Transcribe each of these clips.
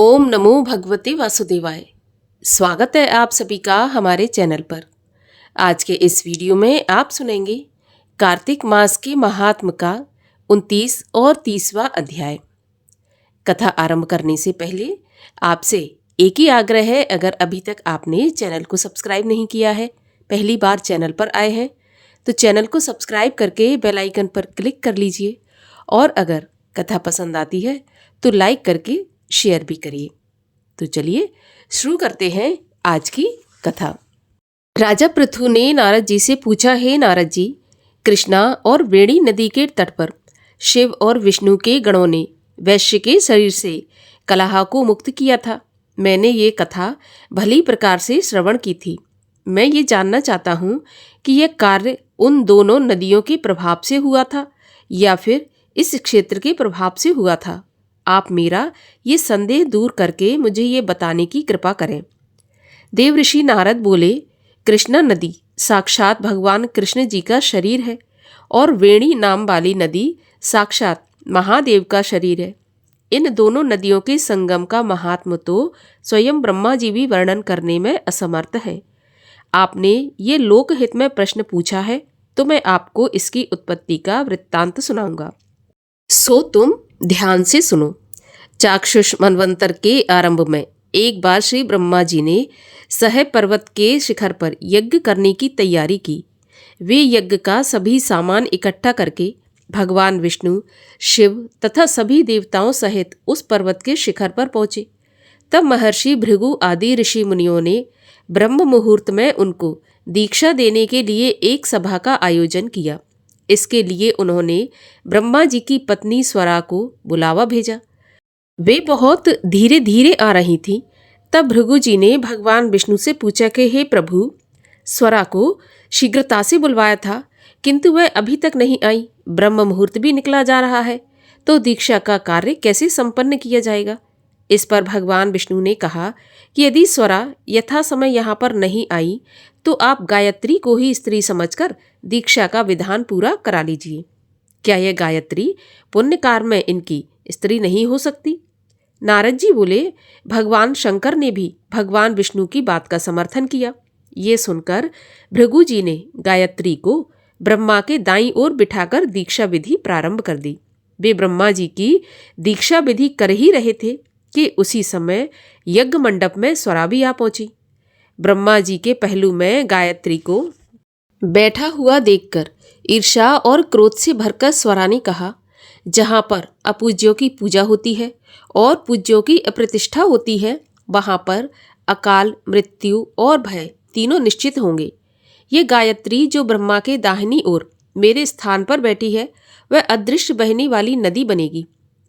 ओम नमो भगवते वासुदेवाय। स्वागत है आप सभी का हमारे चैनल पर। आज के इस वीडियो में आप सुनेंगे कार्तिक मास के महात्म का 29 और 30वां अध्याय। कथा आरंभ करने से पहले आपसे एक ही आग्रह है, अगर अभी तक आपने चैनल को सब्सक्राइब नहीं किया है, पहली बार चैनल पर आए हैं तो चैनल को सब्सक्राइब करके बेल आइकन पर क्लिक कर लीजिए और अगर कथा पसंद आती है तो लाइक करके शेयर भी करिए। तो चलिए शुरू करते हैं आज की कथा। राजा पृथु ने नारद जी से पूछा, हे नारद जी, कृष्णा और वेणी नदी के तट पर शिव और विष्णु के गणों ने वैश्य के शरीर से कलहा को मुक्त किया था। मैंने ये कथा भली प्रकार से श्रवण की थी। मैं ये जानना चाहता हूँ कि यह कार्य उन दोनों नदियों के प्रभाव से हुआ था या फिर इस क्षेत्र के प्रभाव से हुआ था। आप मेरा ये संदेह दूर करके मुझे ये बताने की कृपा करें। देवऋषि नारद बोले, कृष्णा नदी साक्षात भगवान कृष्ण जी का शरीर है और वेणी नाम वाली नदी साक्षात महादेव का शरीर है। इन दोनों नदियों के संगम का महात्म तो स्वयं ब्रह्मा जी भी वर्णन करने में असमर्थ है। आपने ये लोकहित में प्रश्न पूछा है तो मैं आपको इसकी उत्पत्ति का वृत्तांत सुनाऊंगा, सो तुम ध्यान से सुनो। चाक्षुष मनवंतर के आरंभ में एक बार श्री ब्रह्मा जी ने सह पर्वत के शिखर पर यज्ञ करने की तैयारी की। वे यज्ञ का सभी सामान इकट्ठा करके भगवान विष्णु, शिव तथा सभी देवताओं सहित उस पर्वत के शिखर पर पहुंचे। तब महर्षि भृगु आदि ऋषि मुनियों ने ब्रह्म मुहूर्त में उनको दीक्षा देने के लिए एक सभा का आयोजन किया। इसके लिए उन्होंने ब्रह्मा जी की पत्नी स्वरा को बुलावा भेजा। वे बहुत धीरे धीरे आ रही थीं। तब भृगु जी ने भगवान विष्णु से पूछा कि हे प्रभु, स्वरा को शीघ्रता से बुलवाया था किंतु वह अभी तक नहीं आई। ब्रह्म मुहूर्त भी निकला जा रहा है तो दीक्षा का कार्य कैसे संपन्न किया जाएगा। इस पर भगवान विष्णु ने कहा कि यदि स्वरा यथा समय यहाँ पर नहीं आई तो आप गायत्री को ही स्त्री समझकर दीक्षा का विधान पूरा करा लीजिए। क्या यह गायत्री पुण्य कार्य में इनकी स्त्री नहीं हो सकती? नारद जी बोले, भगवान शंकर ने भी भगवान विष्णु की बात का समर्थन किया। ये सुनकर भृगु जी ने गायत्री को ब्रह्मा के दाईं ओर बिठाकर दीक्षा विधि प्रारंभ कर दी। वे ब्रह्मा जी की दीक्षा विधि कर ही रहे थे कि उसी समय यज्ञ मंडप में स्वरा भी आ पहुंची। ब्रह्मा जी के पहलू में गायत्री को बैठा हुआ देखकर ईर्ष्या और क्रोध से भरकर स्वरा ने कहा, जहाँ पर अपूज्यों की पूजा होती है और पूज्यों की अप्रतिष्ठा होती है वहाँ पर अकाल, मृत्यु और भय तीनों निश्चित होंगे। ये गायत्री जो ब्रह्मा के दाहिनी ओर मेरे स्थान पर बैठी है वह अदृश्य बहने वाली नदी बनेगी।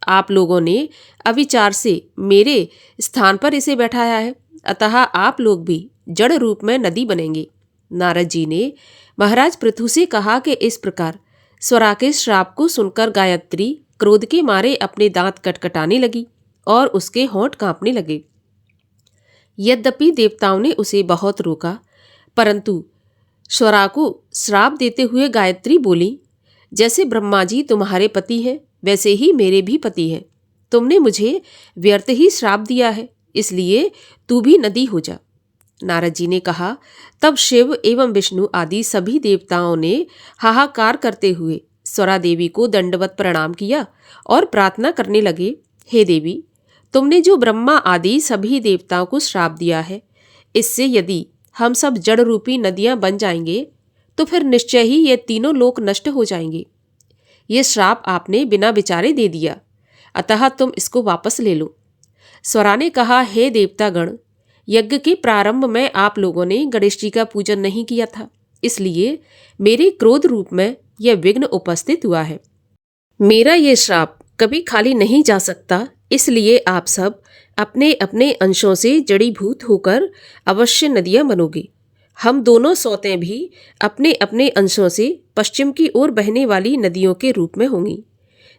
आप लोगों ने अविचार से मेरे स्थान पर इसे बैठाया है, अतः आप लोग भी जड़ रूप में नदी बनेंगे। नारद जी ने महाराज पृथु से कहा कि इस प्रकार स्वरा के श्राप को सुनकर गायत्री क्रोध के मारे अपने दांत कटकटाने लगी और उसके होंठ कांपने लगे। यद्यपि देवताओं ने उसे बहुत रोका परंतु स्वरा को श्राप देते हुए गायत्री बोली, जैसे ब्रह्मा जी तुम्हारे पति हैं वैसे ही मेरे भी पति हैं। तुमने मुझे व्यर्थ ही श्राप दिया है, इसलिए तू भी नदी हो जा। नारद जी ने कहा, तब शिव एवं विष्णु आदि सभी देवताओं ने हाहाकार करते हुए स्वरा देवी को दंडवत प्रणाम किया और प्रार्थना करने लगे, हे देवी, तुमने जो ब्रह्मा आदि सभी देवताओं को श्राप दिया है, इससे यदि हम सब जड़ रूपी नदियां बन जाएंगे तो फिर निश्चय ही ये तीनों लोक नष्ट हो जाएंगे। ये श्राप आपने बिना विचारे दे दिया, अतः तुम इसको वापस ले लो। स्वरा ने कहा, हे देवतागण, यज्ञ के प्रारंभ में आप लोगों ने गणेश जी का पूजन नहीं किया था, इसलिए मेरे क्रोध रूप में यह विघ्न उपस्थित हुआ है। मेरा ये श्राप कभी खाली नहीं जा सकता, इसलिए आप सब अपने अपने अंशों से जड़ीभूत होकर अवश्य नदियां बनोगे। हम दोनों सौतें भी अपने अपने अंशों से पश्चिम की ओर बहने वाली नदियों के रूप में होंगी।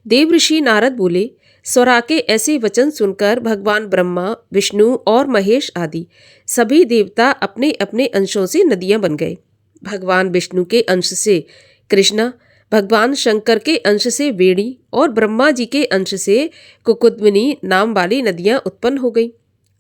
देवऋषि नारद बोले, स्वरा के ऐसे वचन सुनकर भगवान ब्रह्मा, विष्णु और महेश आदि सभी देवता अपने अपने अंशों से नदियां बन गए। भगवान विष्णु के अंश से कृष्णा, भगवान शंकर के अंश से वेणी और ब्रह्मा जी के अंश से कुकुद्मिनी नाम वाली नदियां उत्पन्न हो गईं।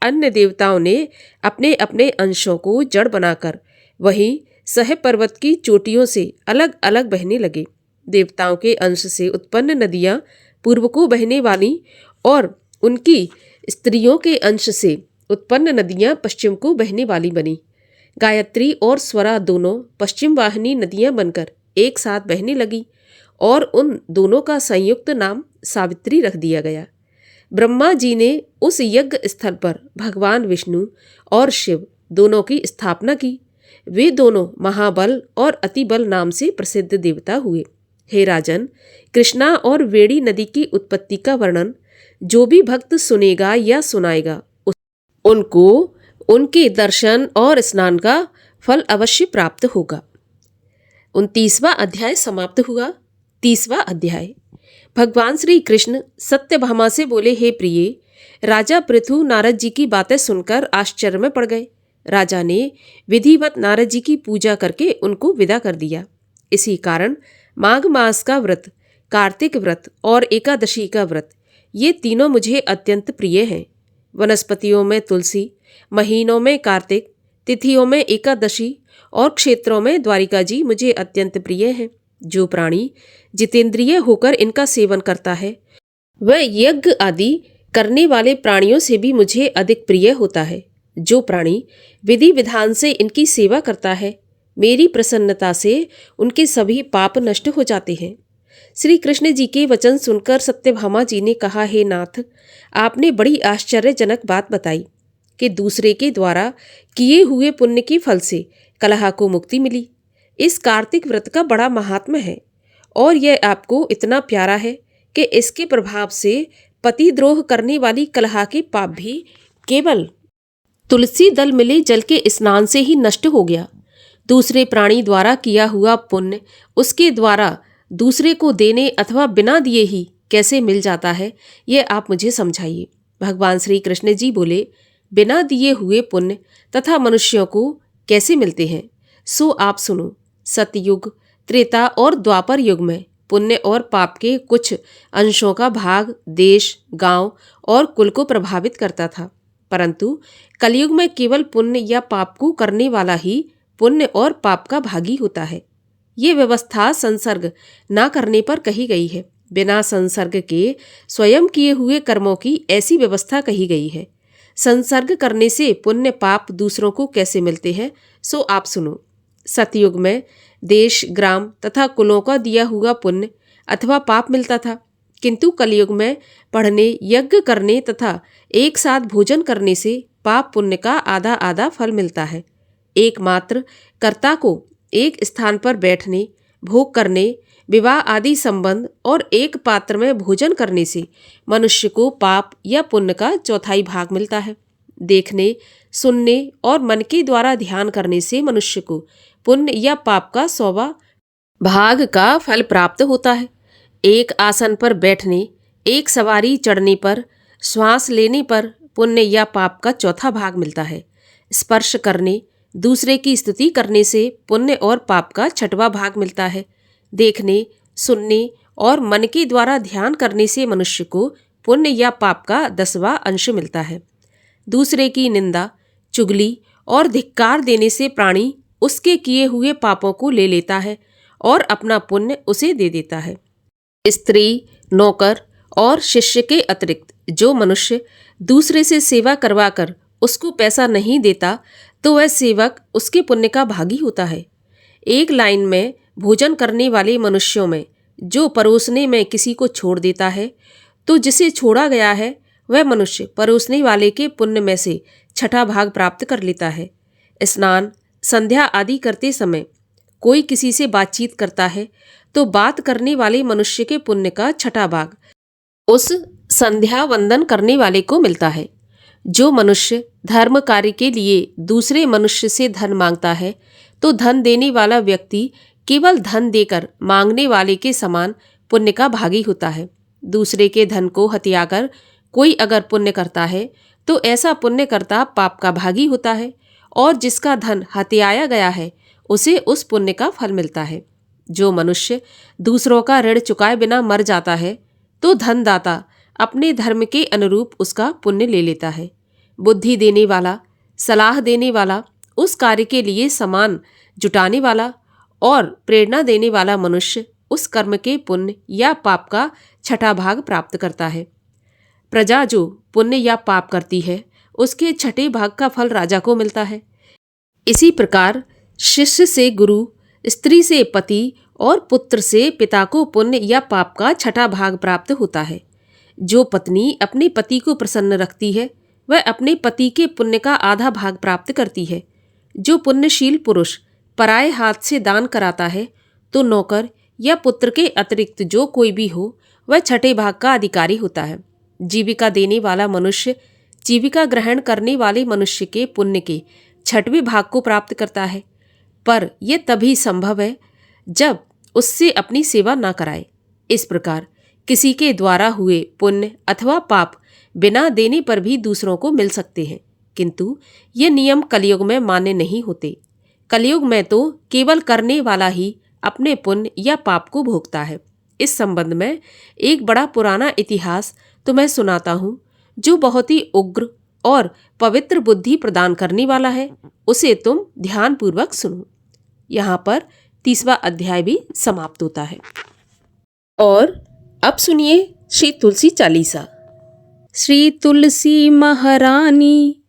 अन्य देवताओं ने अपने अपने अंशों को जड़ बनाकर वहीं सह पर्वत की चोटियों से अलग अलग बहने लगे। देवताओं के अंश से उत्पन्न नदियां पूर्व को बहने वाली और उनकी स्त्रियों के अंश से उत्पन्न नदियां पश्चिम को बहने वाली बनी। गायत्री और स्वरा दोनों पश्चिम वाहिनी नदियां बनकर एक साथ बहने लगी और उन दोनों का संयुक्त नाम सावित्री रख दिया गया। ब्रह्मा जी ने उस यज्ञ स्थल पर भगवान विष्णु और शिव दोनों की स्थापना की। वे दोनों महाबल और अतिबल नाम से प्रसिद्ध देवता हुए। हे राजन, कृष्णा और वेणी नदी की उत्पत्ति का वर्णन जो भी भक्त सुनेगा या सुनाएगा उनको उनके दर्शन और स्नान का फल अवश्य प्राप्त होगा। 29वां अध्याय समाप्त हुआ। 30वां अध्याय। भगवान श्री कृष्ण सत्यभामा से बोले, हे प्रिय, राजा पृथु नारद जी की बातें सुनकर आश्चर्य में पड़ गए। राजा ने विधिवत नारद जी की पूजा करके उनको विदा कर दिया। इसी कारण माघ मास का व्रत, कार्तिक व्रत और एकादशी का व्रत, ये तीनों मुझे अत्यंत प्रिय हैं। वनस्पतियों में तुलसी, महीनों में कार्तिक, तिथियों में एकादशी और क्षेत्रों में द्वारिका जी मुझे अत्यंत प्रिय हैं। जो प्राणी जितेंद्रिय होकर इनका सेवन करता है वह यज्ञ आदि करने वाले प्राणियों से भी मुझे अधिक प्रिय होता है। जो प्राणी विधि विधान से इनकी सेवा करता है, मेरी प्रसन्नता से उनके सभी पाप नष्ट हो जाते हैं। श्री कृष्ण जी के वचन सुनकर सत्यभामा जी ने कहा, हे नाथ, आपने बड़ी आश्चर्यजनक बात बताई कि दूसरे के द्वारा किए हुए पुण्य के फल से कलह को मुक्ति मिली। इस कार्तिक व्रत का बड़ा महात्म्य है और यह आपको इतना प्यारा है कि इसके प्रभाव से पतिद्रोह करने वाली कलह के पाप भी केवल तुलसी दल मिले जल के स्नान से ही नष्ट हो गया। दूसरे प्राणी द्वारा किया हुआ पुण्य उसके द्वारा दूसरे को देने अथवा बिना दिए ही कैसे मिल जाता है, ये आप मुझे समझाइए। भगवान श्री कृष्ण जी बोले, बिना दिए हुए पुण्य तथा मनुष्यों को कैसे मिलते हैं, सो आप सुनो। सतयुग, त्रेता और द्वापर युग में पुण्य और पाप के कुछ अंशों का भाग देश, गांव और कुल को प्रभावित करता था, परंतु कलयुग में केवल पुण्य या पाप को करने वाला ही पुण्य और पाप का भागी होता है। ये व्यवस्था संसर्ग ना करने पर कही गई है। बिना संसर्ग के स्वयं किए हुए कर्मों की ऐसी व्यवस्था कही गई है। संसर्ग करने से पुण्य पाप दूसरों को कैसे मिलते हैं, सो आप सुनो। सतयुग में देश, ग्राम तथा कुलों का दिया हुआ पुण्य अथवा पाप मिलता था, किंतु कलयुग में पढ़ने, यज्ञ करने तथा एक साथ भोजन करने से पाप पुण्य का आधा आधा फल मिलता है। एकमात्र कर्ता को एक स्थान पर बैठने, भोग करने, विवाह आदि संबंध और एक पात्र में भोजन करने से मनुष्य को पाप या पुण्य का चौथाई भाग मिलता है। देखने, सुनने और मन के द्वारा ध्यान करने से मनुष्य को पुण्य या पाप का 100वां भाग का फल प्राप्त होता है। एक आसन पर बैठने, एक सवारी चढ़ने पर, श्वास लेने पर पुण्य या पाप का चौथा भाग मिलता है। स्पर्श करने, दूसरे की स्तुति करने से पुण्य और पाप का 6वां भाग मिलता है। देखने, सुनने और मन के द्वारा ध्यान करने से मनुष्य को पुण्य या पाप का 10वां अंश मिलता है। दूसरे की निंदा, चुगली और धिक्कार देने से प्राणी उसके किए हुए पापों को ले लेता है और अपना पुण्य उसे दे देता है। स्त्री, नौकर और शिष्य के अतिरिक्त जो मनुष्य दूसरे से सेवा करवाकर उसको पैसा नहीं देता, तो वह सेवक उसके पुण्य का भागी होता है। एक लाइन में भोजन करने वाले मनुष्यों में जो परोसने में किसी को छोड़ देता है, तो जिसे छोड़ा गया है वह मनुष्य परोसने वाले के पुण्य में से 6ठा भाग प्राप्त कर लेता है। स्नान, संध्या आदि करते समय कोई किसी से बातचीत करता है, तो बात करने वाले मनुष्य के पुण्य का 6ठा भाग उस संध्या वंदन करने वाले को मिलता है। जो मनुष्य धर्म कार्य के लिए दूसरे मनुष्य से धन मांगता है, तो धन देने वाला व्यक्ति केवल धन देकर मांगने वाले के समान पुण्य का भागी होता है। दूसरे के धन को हथियाकर कोई अगर पुण्य करता है, तो ऐसा पुण्य करता पाप का भागी होता है और जिसका धन हथियाया गया है उसे उस पुण्य का फल मिलता है। जो मनुष्य दूसरों का ऋण चुकाए बिना मर जाता है तो धनदाता अपने धर्म के अनुरूप उसका पुण्य ले लेता है। बुद्धि देने वाला, सलाह देने वाला, उस कार्य के लिए सामान जुटाने वाला और प्रेरणा देने वाला मनुष्य उस कर्म के पुण्य या पाप का छठा भाग प्राप्त करता है। प्रजा जो पुण्य या पाप करती है उसके छठे भाग का फल राजा को मिलता है। इसी प्रकार शिष्य से गुरु, स्त्री से पति और पुत्र से पिता को पुण्य या पाप का छठा भाग प्राप्त होता है। जो पत्नी अपने पति को प्रसन्न रखती है वह अपने पति के पुण्य का आधा भाग प्राप्त करती है। जो पुण्यशील पुरुष पराये हाथ से दान कराता है तो नौकर या पुत्र के अतिरिक्त जो कोई भी हो वह छठे भाग का अधिकारी होता है। जीविका देने वाला मनुष्य जीविका ग्रहण करने वाले मनुष्य के पुण्य के छठवें भाग को प्राप्त करता है, पर यह तभी संभव है जब उससे अपनी सेवा ना कराए। इस प्रकार किसी के द्वारा हुए पुण्य अथवा पाप बिना देने पर भी दूसरों को मिल सकते हैं, किंतु ये नियम कलयुग में मान्य नहीं होते। कलयुग में तो केवल करने वाला ही अपने पुण्य या पाप को भोगता है। इस संबंध में एक बड़ा पुराना इतिहास तुम्हें सुनाता हूँ जो बहुत ही उग्र और पवित्र बुद्धि प्रदान करने वाला है। उसे तुम ध्यानपूर्वक सुनो। यहाँ पर 30वां अध्याय भी समाप्त होता है। और अब सुनिए श्री तुलसी चालीसा। श्री तुलसी महारानी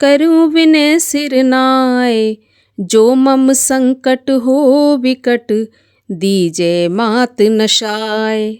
करूं विनय सिर नाय, जो मम संकट हो विकट दीजे मात नशाय।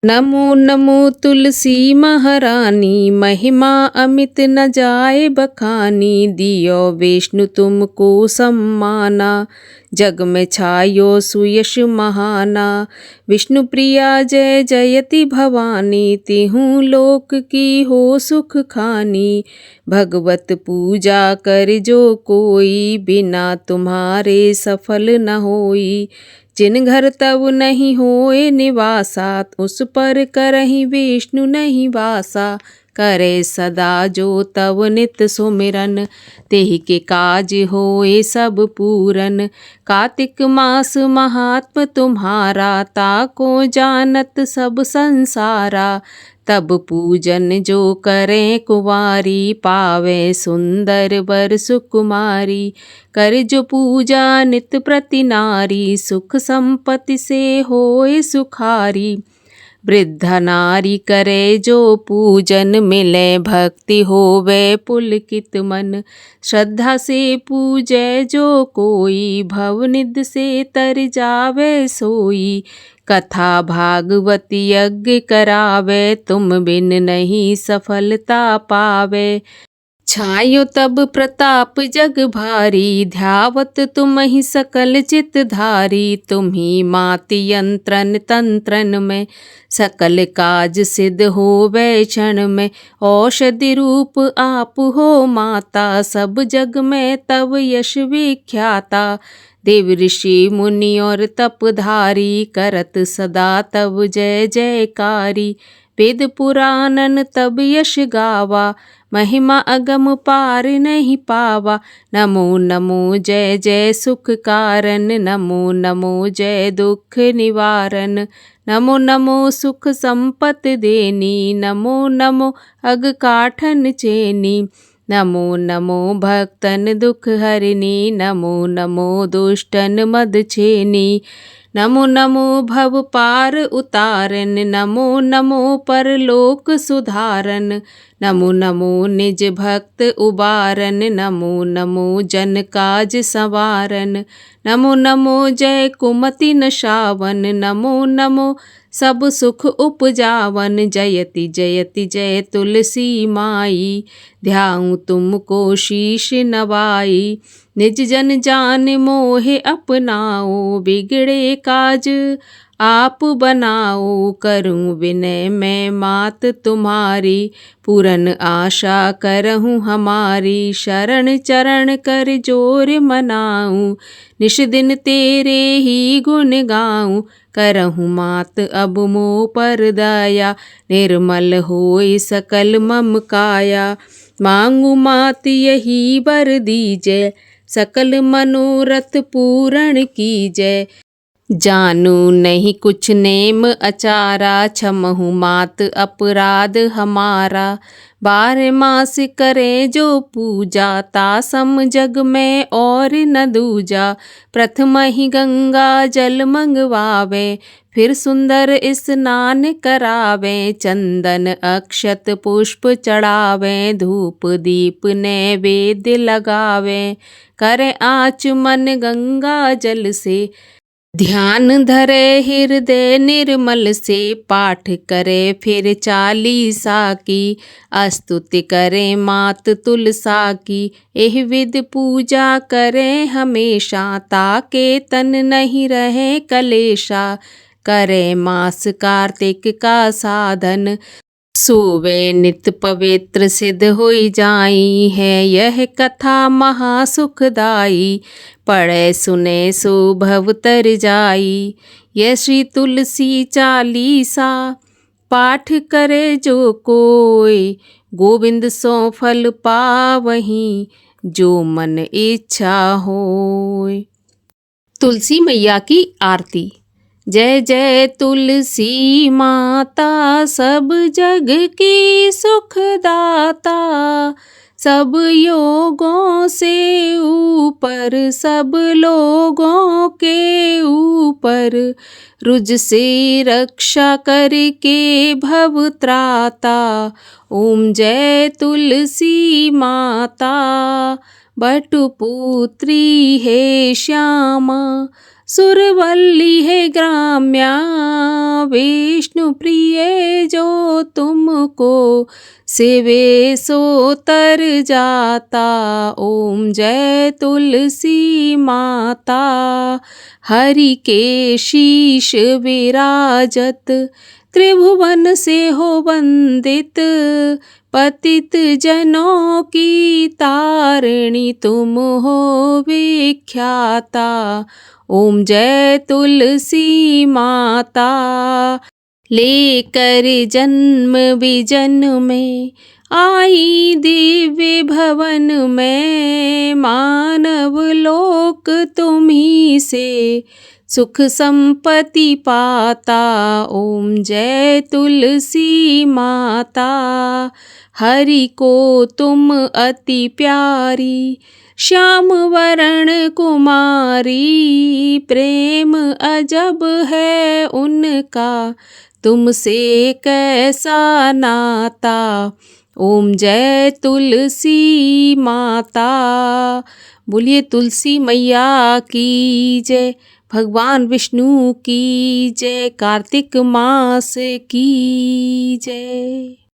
नमो नमो तुलसी महारानी, महिमा अमित न जाए बखानी। दियो विष्णु तुमको सम्माना, जग में छायो सुयश महाना। विष्णु प्रिया जय जयति भवानी, तिहूँ लोक की हो सुख खानी। भगवत पूजा कर जो कोई, बिना तुम्हारे सफल न होई। जिन घर तब नहीं होए निवासा, उस पर करहि विष्णु नहीं वासा। करे सदा जो तव नित सुमिरन, तेहि के काज होए सब पूरन। कार्तिक मास महात्म तुम्हारा, ताको जानत सब संसारा। तब पूजन जो करें कुंवारी, पावे सुंदर वर सुकुमारी। कर जो पूजा नित प्रति नारी, सुख संपत्ति से होए सुखारी। वृद्धा नारी करे जो पूजन, मिले भक्ति होवे पुलकित मन। श्रद्धा से पूजै जो कोई, भवनिधि से तर जावे सोई। कथा भागवत यज्ञ करावे, तुम बिन नहीं सफलता पावे। छायो तब प्रताप जग भारी, ध्यावत तुम ही सकल चित धारी। तुम ही मात यंत्रन तंत्रन में, सकल काज सिद्ध होवे क्षण में। औषधि रूप आप हो माता, सब जग में तब यश विख्याता। देव ऋषि मुनि और तपधारी, करत सदा तब जय जयकारी। वेद पुराणन तब यश गावा, महिमा अगम पार नहीं पावा। नमो नमो जय जय सुख कारण, नमो नमो जय दुख निवारण। नमो नमो सुख संपत्ति देनी, नमो नमो अग काठन चेनी। नमो नमो भक्तन दुख हरिणी, नमो नमो दुष्टन मद छेनी। नमो नमो भव पार उतारन, नमो नमो परलोक सुधारन। नमो नमो निज भक्त उबारन, नमो नमो जन काज संवारन। नमो नमो जय कुमति नशावन, नमो नमो सब सुख उपजावन। जयति जयति जय तुलसी माई, ध्याऊं तुमको शीश नवाई। निज जन जान मोहे अपनाओ, बिगड़े काज आप बनाओ। करूं विनय मैं मात तुम्हारी, पूरन आशा करहूँ हमारी। शरण चरण कर जोर मनाऊं, निश दिन तेरे ही गुण गाऊं। करहूँ मात अब मोह पर दया, निर्मल होय सकल मम काया। मांगू मात यही वर दीजै, सकल मनोरथ पूर्ण कीजै। जानू नहीं कुछ नेम अचारा, क्षमहु मात अपराध हमारा। 12 मास करे जो पूजा, तासम जग में और न दूजा। प्रथम ही गंगा जल मंगवावे, फिर सुंदर स्नान करावे। चंदन अक्षत पुष्प चढ़ावे, धूप दीप नैवेद्य लगावे। करे आचमन गंगा जल से, ध्यान धरे हृदय निर्मल से। पाठ करे फिर 40 की, स्तुति करे मात तुलसा की। एह विध पूजा करे हमेशा, ताके तन नहीं रहे कलेशा। करे मास कार्तिक का साधन, सोवे नित पवित्र सिद्ध होई जाई है। यह कथा महासुखदाई, पढ़े सुने सो भव तर जाई। यह श्री तुलसी 40 पाठ करे जो कोई, गोविंद सो फल पावही जो मन इच्छा होय। तुलसी मैया की आरती। जय जय तुलसी माता, सब जग की सुखदाता। सब योगों से ऊपर, सब लोगों के ऊपर। रुज से रक्षा करके भव त्राता, ओम जय तुलसी माता। बटुपुत्री है श्यामा, सुरवल्ली है ग्राम्या। विष्णु प्रिय जो तुमको, सेवे सो तर जाता। ओम जय तुलसी माता। हरि के शीश विराजत, त्रिभुवन से हो वंदित। पतित जनों की तारिणी तुम हो विख्याता। ओम जय तुलसी माता। लेकर जन्म विजन में, आई दिव्य भवन में। मानव लोक तुम्ही से, सुख संपत्ति पाता। ओम जय तुलसी माता। हरि को तुम अति प्यारी, श्याम वरण कुमारी। प्रेम अजब है उनका, तुमसे कैसा नाता। ओम जय तुलसी माता। बोलिए तुलसी मैया की जय, भगवान विष्णु की जय, कार्तिक मास की जय।